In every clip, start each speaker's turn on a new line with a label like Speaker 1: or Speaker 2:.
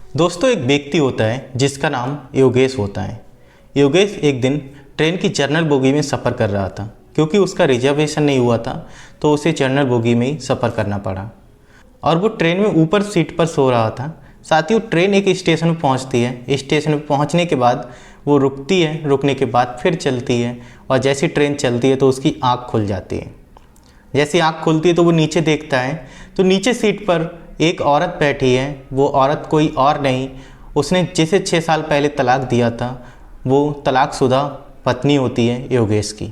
Speaker 1: दोस्तों, एक व्यक्ति होता है जिसका नाम योगेश होता है। योगेश एक दिन ट्रेन की जनरल बोगी में सफ़र कर रहा था। क्योंकि उसका रिजर्वेशन नहीं हुआ था तो उसे जनरल बोगी में ही सफ़र करना पड़ा और वो ट्रेन में ऊपर सीट पर सो रहा था। साथ ही वो ट्रेन एक स्टेशन पर पहुंचती है। स्टेशन पर पहुंचने के बाद वो रुकती है, रुकने के बाद फिर चलती है और जैसी ट्रेन चलती है तो उसकी आँख खुल जाती है। जैसी आँख खुलती है तो वो नीचे देखता है तो नीचे सीट पर एक औरत बैठी है। वो औरत कोई और नहीं, उसने जिसे 6 साल पहले तलाक दिया था वो तलाकशुदा पत्नी होती है योगेश की।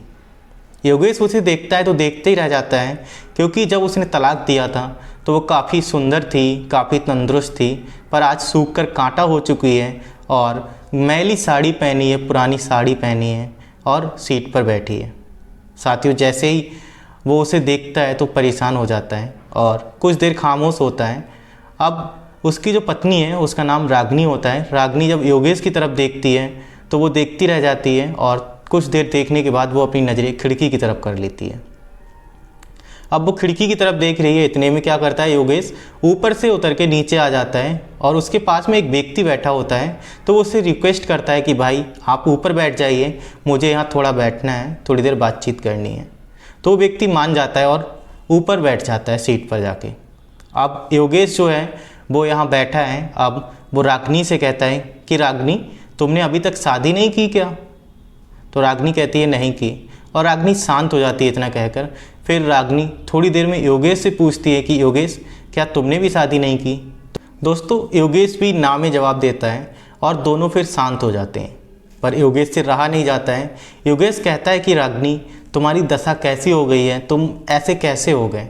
Speaker 1: योगेश उसे देखता है तो देखते ही रह जाता है, क्योंकि जब उसने तलाक दिया था तो वो काफ़ी सुंदर थी, काफ़ी तंदुरुस्त थी, पर आज सूख कर कांटा हो चुकी है और मैली साड़ी पहनी है, पुरानी साड़ी पहनी है और सीट पर बैठी है। साथियों, जैसे ही वो उसे देखता है तो परेशान हो जाता है और कुछ देर खामोश होता है। अब उसकी जो पत्नी है उसका नाम रागनी होता है। रागनी जब योगेश की तरफ देखती है तो वो देखती रह जाती है और कुछ देर देखने के बाद वो अपनी नज़रें खिड़की की तरफ कर लेती है। अब वो खिड़की की तरफ देख रही है, इतने में क्या करता है योगेश ऊपर से उतर के नीचे आ जाता है और उसके पास में एक व्यक्ति बैठा होता है। तो वो उससे रिक्वेस्ट करता है कि भाई आप ऊपर बैठ जाइए, मुझे यहाँ थोड़ा बैठना है, थोड़ी देर बातचीत करनी है। तो वो व्यक्ति मान जाता है और ऊपर बैठ जाता है सीट पर जाके। अब योगेश जो है वो यहाँ बैठा है। अब वो रागनी से कहता है कि रागनी, तुमने अभी तक शादी नहीं की क्या? तो रागनी कहती है नहीं की और रागनी शांत हो जाती है इतना कहकर। फिर रागनी थोड़ी देर में योगेश से पूछती है कि योगेश, क्या तुमने भी शादी नहीं की? दोस्तों, योगेश भी ना में जवाब देता है और दोनों फिर शांत हो जाते हैं। पर योगेश से रहा नहीं जाता है। योगेश कहता है कि रागनी, तुम्हारी दशा कैसी हो गई है, तुम ऐसे कैसे हो गए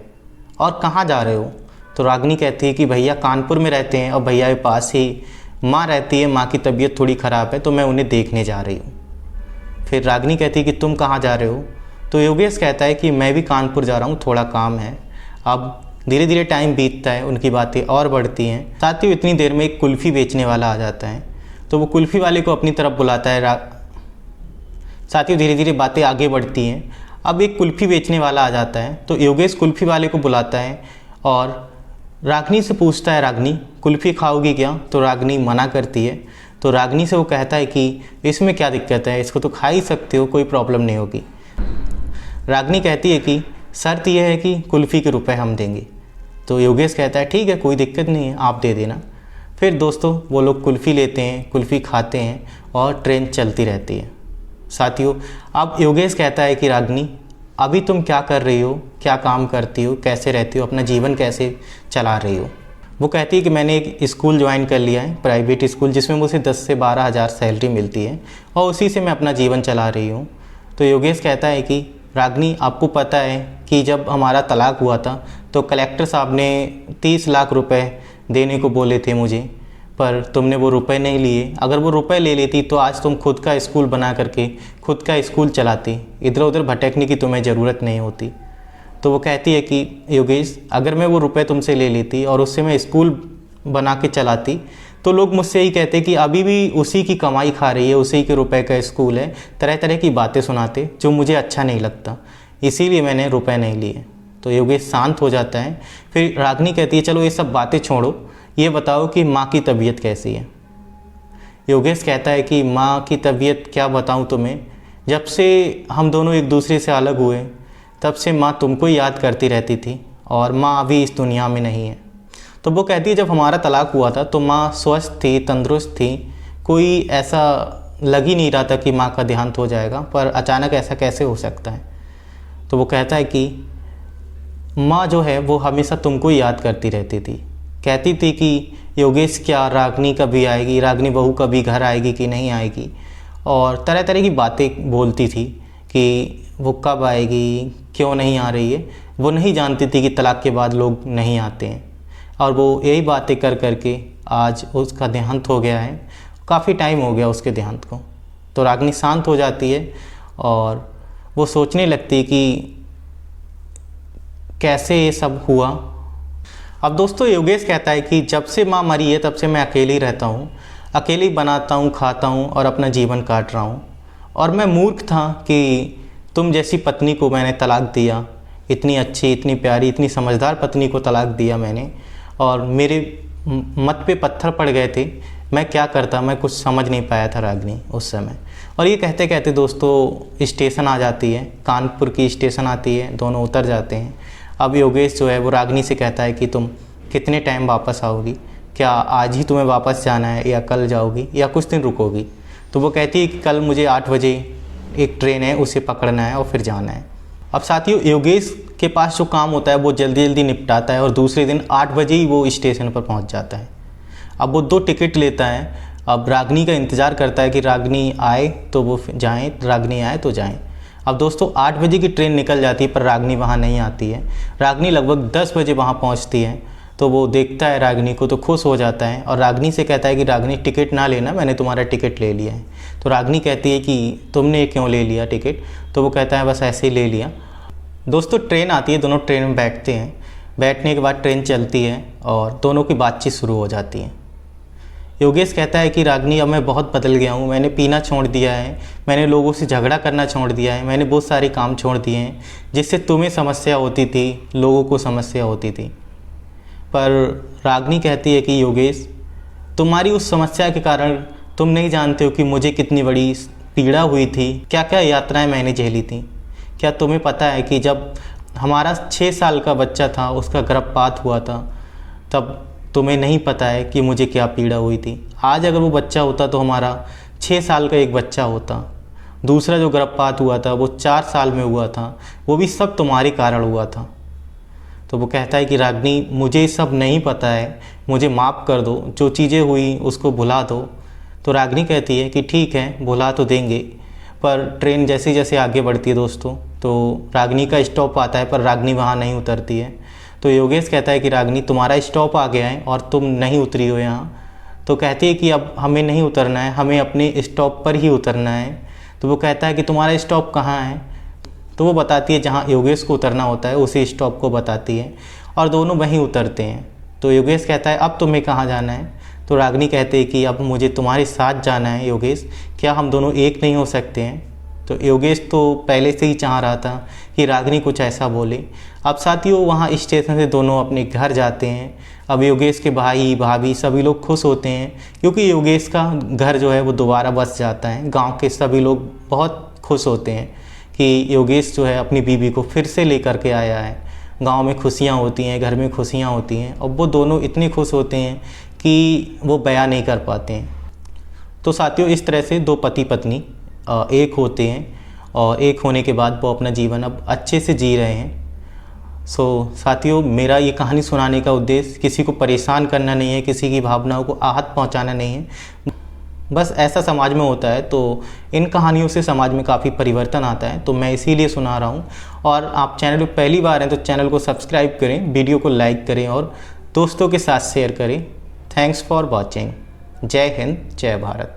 Speaker 1: और कहाँ जा रहे हो? तो रागनी कहती है कि भैया कानपुर में रहते हैं और भैया के पास ही माँ रहती है, माँ की तबीयत थोड़ी ख़राब है तो मैं उन्हें देखने जा रही हूँ। फिर रागनी कहती है कि तुम कहाँ जा रहे हो? तो योगेश कहता है कि मैं भी कानपुर जा रहा हूँ, थोड़ा काम है। अब धीरे धीरे टाइम बीतता है, उनकी बातें और बढ़ती हैं। साथ ही इतनी देर में एक कुल्फ़ी बेचने वाला आ जाता है तो वो कुल्फ़ी वाले को अपनी तरफ बुलाता है। साथियों, धीरे धीरे बातें आगे बढ़ती हैं। अब एक कुल्फ़ी बेचने वाला आ जाता है तो योगेश कुल्फ़ी वाले को बुलाता है और रागनी से पूछता है, रागनी कुल्फ़ी खाओगी क्या? तो रागनी मना करती है। तो रागनी से वो कहता है कि इसमें क्या दिक्कत है, इसको तो खा ही सकते हो, कोई प्रॉब्लम नहीं होगी। रागनी कहती है कि शर्त यह है कि कुल्फ़ी के रुपए हम देंगे। तो योगेश कहता है ठीक है, कोई दिक्कत नहीं है, आप दे देना। फिर दोस्तों वो लोग कुल्फ़ी लेते हैं, कुल्फ़ी खाते हैं और ट्रेन चलती रहती है। साथियों, अब योगेश कहता है कि रागनी, अभी तुम क्या कर रही हो, क्या काम करती हो, कैसे रहती हो, अपना जीवन कैसे चला रही हो? वो कहती है कि मैंने एक स्कूल ज्वाइन कर लिया है, प्राइवेट स्कूल, जिसमें मुझे 10 से 12 हज़ार सैलरी मिलती है और उसी से मैं अपना जीवन चला रही हूँ। तो योगेश कहता है कि रागनी, आपको पता है कि जब हमारा तलाक हुआ था तो कलेक्टर साहब ने 30 लाख रुपए देने को बोले थे मुझे, पर तुमने वो रुपए नहीं लिए। अगर वो रुपए ले लेती तो आज तुम खुद का स्कूल बना करके खुद का स्कूल चलाती, इधर उधर भटकने की तुम्हें ज़रूरत नहीं होती। तो वो कहती है कि योगेश, अगर मैं वो रुपए तुमसे ले लेती और उससे मैं स्कूल बना के चलाती तो लोग मुझसे यही कहते कि अभी भी उसी की कमाई खा रही है, उसी के रुपए का स्कूल है, तरह तरह की बातें सुनाते जो मुझे अच्छा नहीं लगता, इसीलिए मैंने रुपए नहीं लिए। तो योगेश शांत हो जाता है। फिर रागनी कहती है चलो ये सब बातें छोड़ो, ये बताओ कि माँ की तबीयत कैसी है? योगेश कहता है कि माँ की तबीयत क्या बताऊँ तुम्हें, जब से हम दोनों एक दूसरे से अलग हुए तब से माँ तुमको ही याद करती रहती थी और माँ अभी इस दुनिया में नहीं है। तो वो कहती है जब हमारा तलाक हुआ था तो माँ स्वस्थ थी, तंदुरुस्त थी, कोई ऐसा लग ही नहीं रहा था कि माँ का देहांत हो जाएगा, पर अचानक ऐसा कैसे हो सकता है? तो वो कहता है कि माँ जो है वो हमेशा तुमको ही याद करती रहती थी, कहती थी कि योगेश क्या रागनी कभी आएगी, रागनी बहू कभी घर आएगी कि नहीं आएगी, और तरह तरह की बातें बोलती थी कि वो कब आएगी, क्यों नहीं आ रही है। वो नहीं जानती थी कि तलाक के बाद लोग नहीं आते हैं और वो यही बातें कर कर के आज उसका देहांत हो गया है। काफ़ी टाइम हो गया उसके देहांत को। तो रागनी शांत हो जाती है और वो सोचने लगती है कि कैसे ये सब हुआ। अब दोस्तों, योगेश कहता है कि जब से माँ मरी है तब से मैं अकेले ही रहता हूँ, अकेले ही बनाता हूँ, खाता हूँ और अपना जीवन काट रहा हूँ। और मैं मूर्ख था कि तुम जैसी पत्नी को मैंने तलाक दिया, इतनी अच्छी, इतनी प्यारी, इतनी समझदार पत्नी को तलाक दिया मैंने, और मेरे मत पे पत्थर पड़ गए थे। मैं क्या करता, मैं कुछ समझ नहीं पाया था रागिनी उस समय। और ये कहते कहते दोस्तों स्टेशन आ जाती है, कानपुर की स्टेशन आती है, दोनों उतर जाते हैं। अब योगेश जो है वो रागिनी से कहता है कि तुम कितने टाइम वापस आओगी, क्या आज ही तुम्हें वापस जाना है या कल जाओगी या कुछ दिन रुकोगी। तो वो कहती है कि कल मुझे 8 बजे एक ट्रेन है, उसे पकड़ना है और फिर जाना है। अब साथियों योगेश के पास जो काम होता है वो जल्दी जल्दी निपटाता है और दूसरे दिन 8 बजे ही वो स्टेशन पर पहुंच जाता है। अब वो 2 टिकट लेता है। अब रागिनी का इंतज़ार करता है कि रागिनी आए तो वो जाएं, रागिनी आए तो जाएं। अब दोस्तों 8 बजे की ट्रेन निकल जाती है पर रागिनी वहाँ नहीं आती है। रागिनी लगभग 10 बजे वहाँ पहुँचती है। तो वो देखता है रागिनी को तो खुश हो जाता है और रागिनी से कहता है कि रागिनी टिकट ना लेना, मैंने तुम्हारा टिकट ले लिया है। तो रागिनी कहती है कि तुमने क्यों ले लिया टिकट। तो वो कहता है बस ऐसे ही ले लिया। दोस्तों ट्रेन आती है, दोनों ट्रेन में बैठते हैं। बैठने के बाद ट्रेन चलती है और दोनों की बातचीत शुरू हो जाती है। योगेश कहता है कि रागिनी अब मैं बहुत बदल गया हूँ, मैंने पीना छोड़ दिया है, मैंने लोगों से झगड़ा करना छोड़ दिया है, मैंने बहुत सारे काम छोड़ दिए हैं जिससे तुम्हें समस्या होती थी, लोगों को समस्या होती थी। पर रागिनी कहती है कि योगेश तुम्हारी उस समस्या के कारण तुम नहीं जानते हो कि मुझे कितनी बड़ी पीड़ा हुई थी, क्या क्या यातनाएं मैंने झेली थी। क्या तुम्हें पता है कि जब हमारा 6 साल का बच्चा था, उसका गर्भपात हुआ था, तब तुम्हें नहीं पता है कि मुझे क्या पीड़ा हुई थी। आज अगर वो बच्चा होता तो हमारा 6 साल का एक बच्चा होता। दूसरा जो गर्भपात हुआ था वो 4 साल में हुआ था, वो भी सब तुम्हारे कारण हुआ था। तो वो कहता है कि रागिनी मुझे सब नहीं पता है, मुझे माफ़ कर दो, जो चीज़ें हुई उसको भुला दो। तो रागिनी कहती है कि ठीक है भुला तो देंगे। पर ट्रेन जैसे जैसे आगे बढ़ती है दोस्तों, तो रागिनी का स्टॉप आता है पर रागिनी वहाँ नहीं उतरती है। तो योगेश कहता है कि रागिनी तुम्हारा स्टॉप आ गया है और तुम नहीं उतरी हो यहाँ। तो कहती है कि अब हमें नहीं उतरना है, हमें अपने स्टॉप पर ही उतरना है। तो वो कहता है कि तुम्हारा स्टॉप कहाँ है। तो वो बताती है जहाँ योगेश को उतरना होता है उसी स्टॉप को बताती है और दोनों वहीं उतरते हैं। तो योगेश कहता है अब तुम्हें कहाँ जाना है। तो रागिनी कहते हैं कि अब मुझे तुम्हारे साथ जाना है योगेश, क्या हम दोनों एक नहीं हो सकते हैं। तो योगेश तो पहले से ही चाह रहा था कि रागिनी कुछ ऐसा बोले। अब साथियों वहाँ स्टेशन से दोनों अपने घर जाते हैं। अब योगेश के भाई भाभी सभी लोग खुश होते हैं क्योंकि योगेश का घर जो है वो दोबारा बस जाता है। गाँव के सभी लोग बहुत खुश होते हैं कि योगेश जो है अपनी बीवी को फिर से लेकर के आया है। गांव में खुशियां होती हैं, घर में खुशियां होती हैं और वो दोनों इतने खुश होते हैं कि वो बयां नहीं कर पाते हैं। तो साथियों इस तरह से 2 पति पत्नी एक होते हैं और एक होने के बाद वो अपना जीवन अब अच्छे से जी रहे हैं। साथियों मेरा ये कहानी सुनाने का उद्देश्य किसी को परेशान करना नहीं है, किसी की भावनाओं को आहत पहुँचाना नहीं है। बस ऐसा समाज में होता है, तो इन कहानियों से समाज में काफ़ी परिवर्तन आता है, तो मैं इसीलिए सुना रहा हूँ। और आप चैनल पर पहली बार हैं तो चैनल को सब्सक्राइब करें, वीडियो को लाइक करें और दोस्तों के साथ शेयर करें। Thanks for watching. जय हिंद, जय भारत।